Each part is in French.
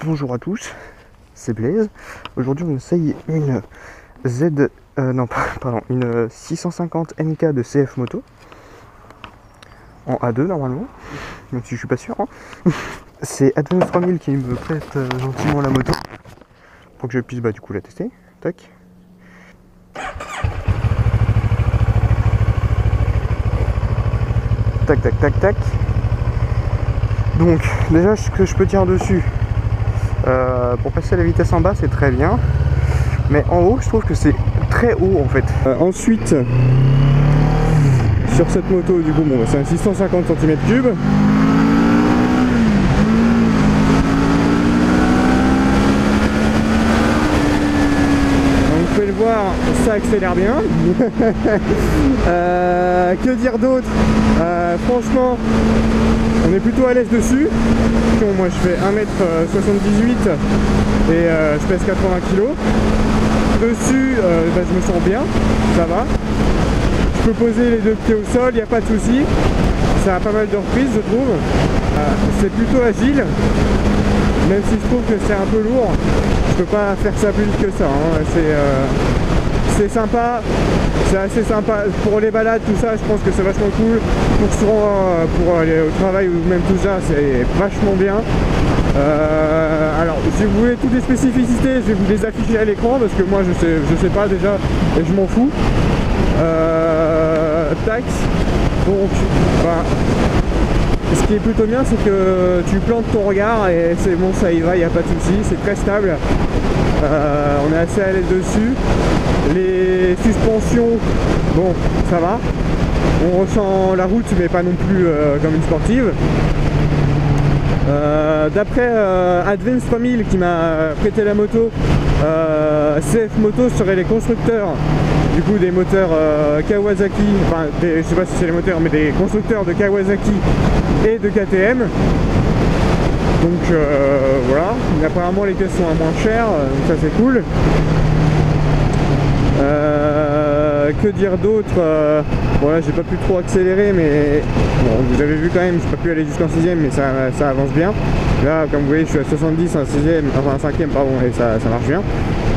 Bonjour à tous, c'est Blaise. Aujourd'hui on essaye une une 650 NK de CF Moto en A2 normalement, même si je suis pas sûr. C'est Advance 3000 qui me prête gentiment la moto pour que je puisse du coup la tester. Tac. Tac tac tac tac. Donc déjà ce que je peux dire dessus, pour passer à la vitesse en bas c'est très bien, mais en haut je trouve que c'est très haut en fait. Ensuite sur cette moto du coup c'est un 650 cm3. Vous pouvez le voir, ça accélère bien. Que dire d'autre? Franchement, on est plutôt à l'aise dessus. Moi je fais 1m78 et je pèse 80 kg. Dessus, je me sens bien, ça va. Je peux poser les deux pieds au sol, il n'y a pas de souci. Ça a pas mal de reprises je trouve. C'est plutôt agile, même si je trouve que c'est un peu lourd. Je peux pas faire ça plus vite que ça, hein. C'est sympa, c'est assez sympa pour les balades, tout ça. Je pense que c'est vachement cool pour aller au travail ou même tout ça, c'est vachement bien. Alors si vous voulez toutes les spécificités, je vais vous les afficher à l'écran parce que moi je sais pas déjà et je m'en fous. Tac. Donc ce qui est plutôt bien, c'est que tu plantes ton regard et c'est bon, ça y va, il n'y a pas de souci, c'est très stable. On est assez à l'aise dessus. Les suspensions, bon, ça va. On ressent la route, mais pas non plus comme une sportive. D'après Advance 3000 qui m'a prêté la moto, CF Moto serait les constructeurs du coup des moteurs Kawasaki, enfin je sais pas si c'est les moteurs, mais des constructeurs de Kawasaki et de KTM. Donc voilà, mais apparemment les pièces sont à moins cher, donc ça c'est cool. Que dire d'autre? Voilà, j'ai pas pu trop accélérer, mais bon, vous avez vu quand même, j'ai pas pu aller jusqu'en 6ème, mais ça avance bien. Là, comme vous voyez, je suis à 70, un 6ème, enfin un 5ème, pardon, et ça marche bien.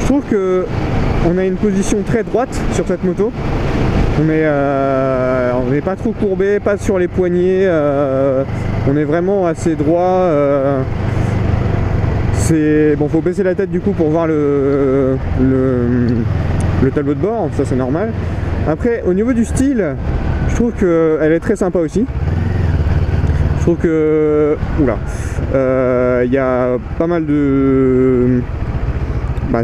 Je trouve que on a une position très droite sur cette moto. On n'est pas trop courbé, pas sur les poignets. On est vraiment assez droit. Bon, faut baisser la tête du coup pour voir le tableau de bord, ça c'est normal. Après, au niveau du style, je trouve qu'elle est très sympa aussi. Je trouve que... Oula. Il y a pas mal de...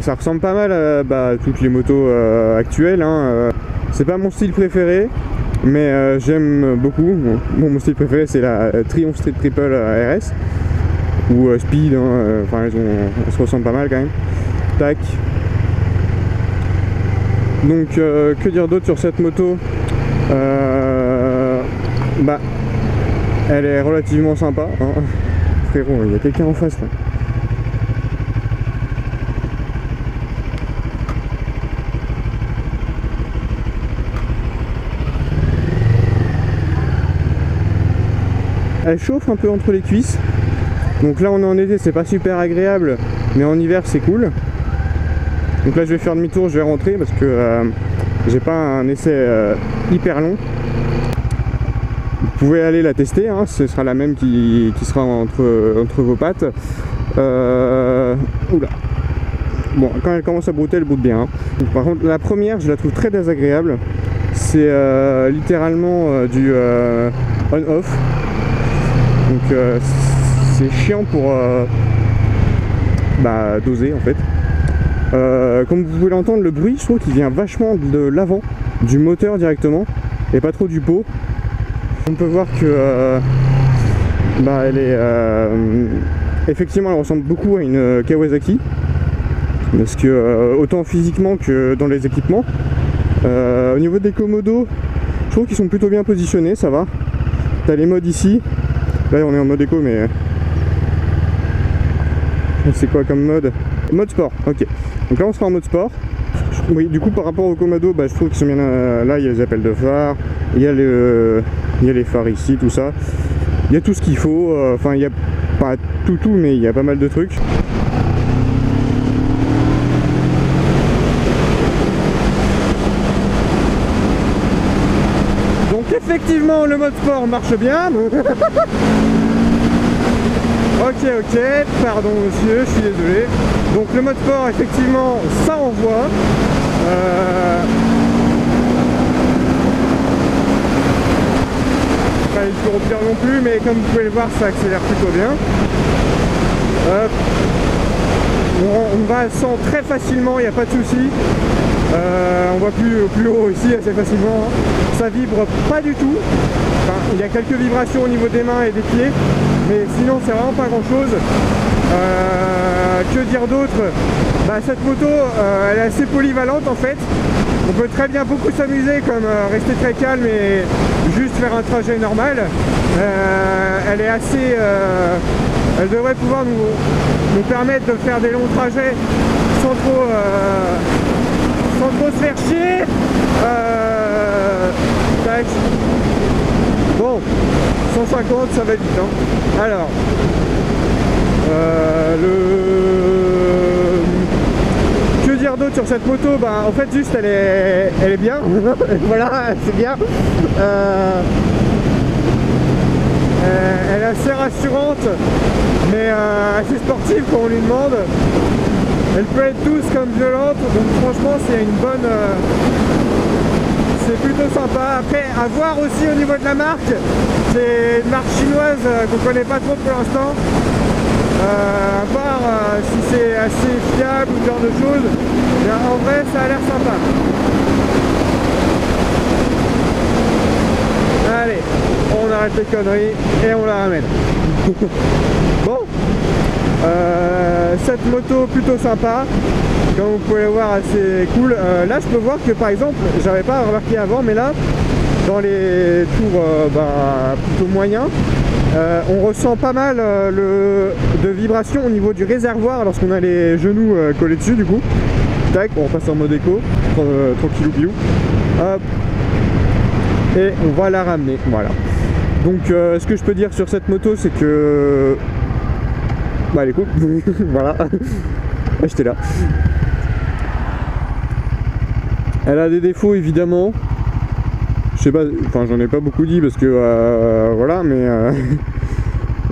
ça ressemble pas mal à toutes les motos actuelles, hein. C'est pas mon style préféré, mais j'aime beaucoup. Bon, mon style préféré c'est la Triumph Street Triple RS ou Speed, hein. Enfin elles se ressemblent pas mal quand même. Tac. Donc que dire d'autre sur cette moto? Elle est relativement sympa, hein. Frérot, il y a quelqu'un en face là. Elle chauffe un peu entre les cuisses. Donc là on est en été, c'est pas super agréable, mais en hiver c'est cool. Donc là je vais faire demi-tour, je vais rentrer parce que j'ai pas un essai hyper long. Vous pouvez aller la tester, hein, ce sera la même qui sera entre vos pattes. Oula. Bon, quand elle commence à brouter, elle broute bien, hein. Par contre la première je la trouve très désagréable. C'est littéralement du on-off. Donc c'est chiant pour doser en fait. Comme vous pouvez l'entendre, le bruit je trouve qu'il vient vachement de l'avant du moteur directement et pas trop du pot. On peut voir que elle est effectivement elle ressemble beaucoup à une Kawasaki, parce que autant physiquement que dans les équipements. Au niveau des commodos, je trouve qu'ils sont plutôt bien positionnés, ça va. T'as les modes ici. Là on est en mode éco, mais c'est quoi comme mode? Mode sport, ok. Donc là on sera en mode sport. Oui, du coup par rapport au Komodo, je trouve qu'ils sont bien. Là il y a les appels de phare, il y a les phares ici, tout ça. Il y a tout ce qu'il faut. Enfin il y a pas tout, mais il y a pas mal de trucs. effectivement le mode sport marche bien. Ok, pardon monsieur, je suis désolé. Donc le mode sport, effectivement, ça envoie. Pas il faut pire non plus, mais comme vous pouvez le voir, ça accélère plutôt bien. On va à 100 très facilement, il n'y a pas de souci. On voit plus haut ici assez facilement. Ça vibre pas du tout. Enfin, il y a quelques vibrations au niveau des mains et des pieds, mais sinon c'est vraiment pas grand chose. Que dire d'autre? Cette moto elle est assez polyvalente en fait. On peut très bien beaucoup s'amuser, comme rester très calme et juste faire un trajet normal. Elle est assez elle devrait pouvoir nous permettre de faire des longs trajets sans trop se faire chier. Tac. Bon, 150 ça va vite hein. Alors que dire d'autre sur cette moto? En fait juste elle est bien. Voilà, c'est bien. Elle est assez rassurante, mais assez sportive quand on lui demande. Elle peut être douce comme violente, donc franchement c'est une bonne... c'est plutôt sympa. Après, à voir aussi au niveau de la marque, c'est une marque chinoise qu'on connaît pas trop pour l'instant. À voir si c'est assez fiable ou ce genre de choses. Bien, en vrai, ça a l'air sympa. Allez, on arrête les conneries et on la ramène. Bon, cette moto plutôt sympa. Comme vous pouvez le voir, assez cool. Là je peux voir que par exemple, j'avais pas remarqué avant, mais là dans les tours plutôt moyens, on ressent pas mal de vibrations au niveau du réservoir lorsqu'on a les genoux collés dessus. Du coup tac, on passe en mode éco, tranquillou bilou, hop, et on va la ramener. Voilà, donc ce que je peux dire sur cette moto, c'est que elle est cool. Voilà. J'étais là. Elle a des défauts évidemment. Je sais pas, enfin j'en ai pas beaucoup dit parce que voilà, mais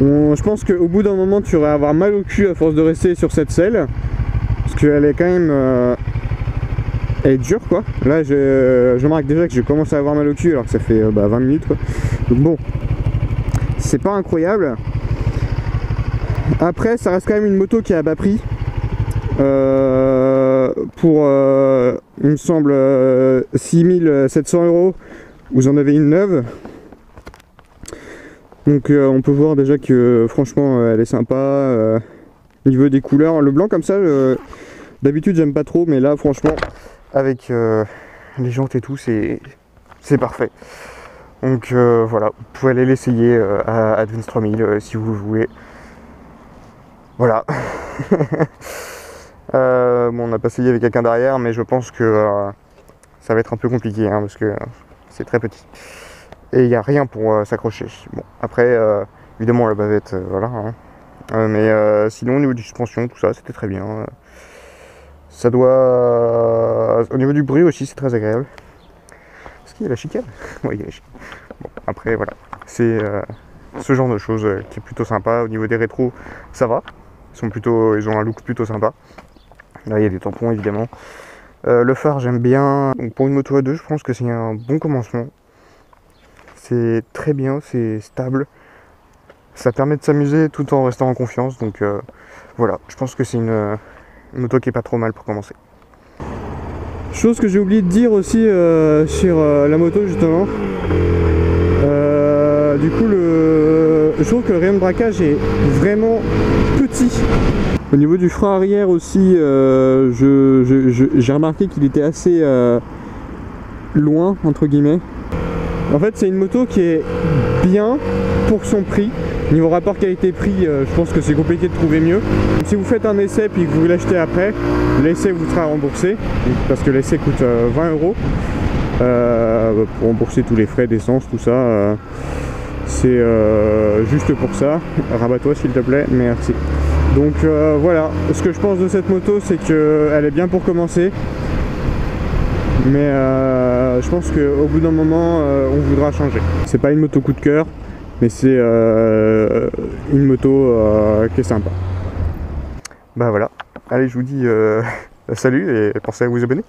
je pense qu'au bout d'un moment tu vas avoir mal au cul à force de rester sur cette selle. Parce qu'elle est quand même elle est dure quoi. Là je remarque déjà que j'ai commencé à avoir mal au cul alors que ça fait 20 minutes quoi. Donc bon, c'est pas incroyable. Après ça reste quand même une moto qui est à bas prix. Pour il me semble 6700 €, vous en avez une neuve. Donc on peut voir déjà que franchement elle est sympa. Niveau des couleurs, le blanc comme ça d'habitude j'aime pas trop, mais là franchement avec les jantes et tout c'est parfait. Donc voilà, vous pouvez aller l'essayer à Advance 3000 si vous voulez. Voilà. Bon, on n'a pas essayé avec quelqu'un derrière, mais je pense que ça va être un peu compliqué hein, parce que c'est très petit et il n'y a rien pour s'accrocher. Bon, après évidemment la bavette voilà hein. Mais sinon au niveau du suspension tout ça c'était très bien. Ça doit au niveau du bruit aussi c'est très agréable. Est-ce qu'il y a la chicane? Oui, il y a la chicane. Bon, après voilà, c'est ce genre de choses qui est plutôt sympa. Au niveau des rétros ça va, ils ont un look plutôt sympa. Là il y a des tampons évidemment. Le phare j'aime bien. Donc, pour une moto à deux je pense que c'est un bon commencement. C'est très bien, c'est stable. Ça permet de s'amuser tout en restant en confiance. Donc voilà, je pense que c'est une moto qui est pas trop mal pour commencer. Chose que j'ai oublié de dire aussi sur la moto justement. Du coup je trouve que le rayon de braquage est vraiment petit. Au niveau du frein arrière aussi, j'ai remarqué qu'il était assez loin entre guillemets. En fait c'est une moto qui est bien pour son prix. Niveau rapport qualité-prix, je pense que c'est compliqué de trouver mieux. Si vous faites un essai puis que vous l'achetez après, l'essai vous sera remboursé, parce que l'essai coûte 20 € pour rembourser tous les frais d'essence, tout ça. C'est juste pour ça. Rabat-toi s'il te plaît, merci. Donc voilà, ce que je pense de cette moto, c'est qu'elle est bien pour commencer. mais je pense qu'au bout d'un moment on voudra changer. C'est pas une moto coup de cœur, mais c'est une moto qui est sympa. Bah voilà, allez, je vous dis salut et pensez à vous abonner.